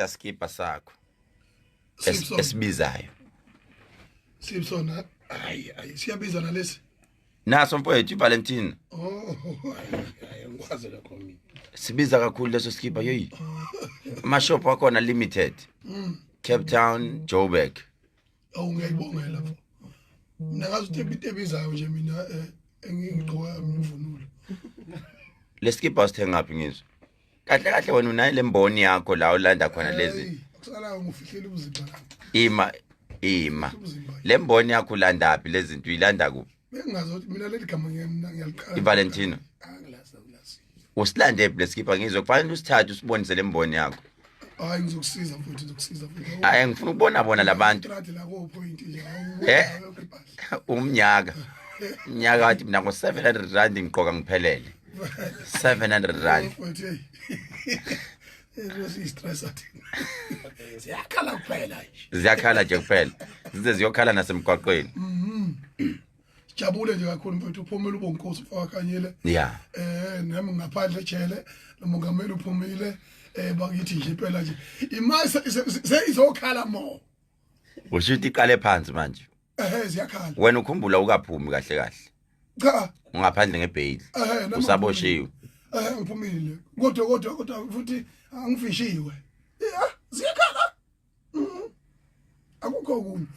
sithatha skipha sakho esibizayo sibsona hayi siyabiza nalesi naso mfowethu Valentine hayi ngikwazi lokho mina sibiza kakhulu leso skipha yeyi amashop akhona limited Cape Town Joburg ngiyayibongela lapho mina ngazi ukuthi ebizayo nje mina engigqoka imvunulo leskipha sithenga ngaphi Ngizwe kahle kahle wena unayo lemboni yakho la ulanda khona lezi kusala ngifihlela ubuzimba ima lemboni yakho ulandaphi lezi zinto uyilanda kuphi bengazothi mina leli gama ngiyaliqala iValentino angilazi usilande leskipha Ngizwe kufanele usithathe usibonise lemboni yakho hayi ngizokusiza futhi hayi ngifuna ukubona bona labantu la ko point nje umnyaka wathi mina ngo700 rand ngiqoka ngiphelele 700 rand Ezosi stress athi ziyakhala kuphela nje ziyakhala nje kuphela zize ziyokhala nasemgwaqweni jabule nje kakhulu mfowethu uphumile ubonkosi ufakanyele yeah nami ngaphandle ejele nomongameli uphumile bakithi nje phela nje imasa seyizokhala mo ushuthi iqale phansi manje ziyakhala wena ukhumbula ukaphumi kahle kahle cha ungaphandle ngebail usaboshiwe ngiphumile kodwa futhi angifishiwe ziyakhala akukho kunye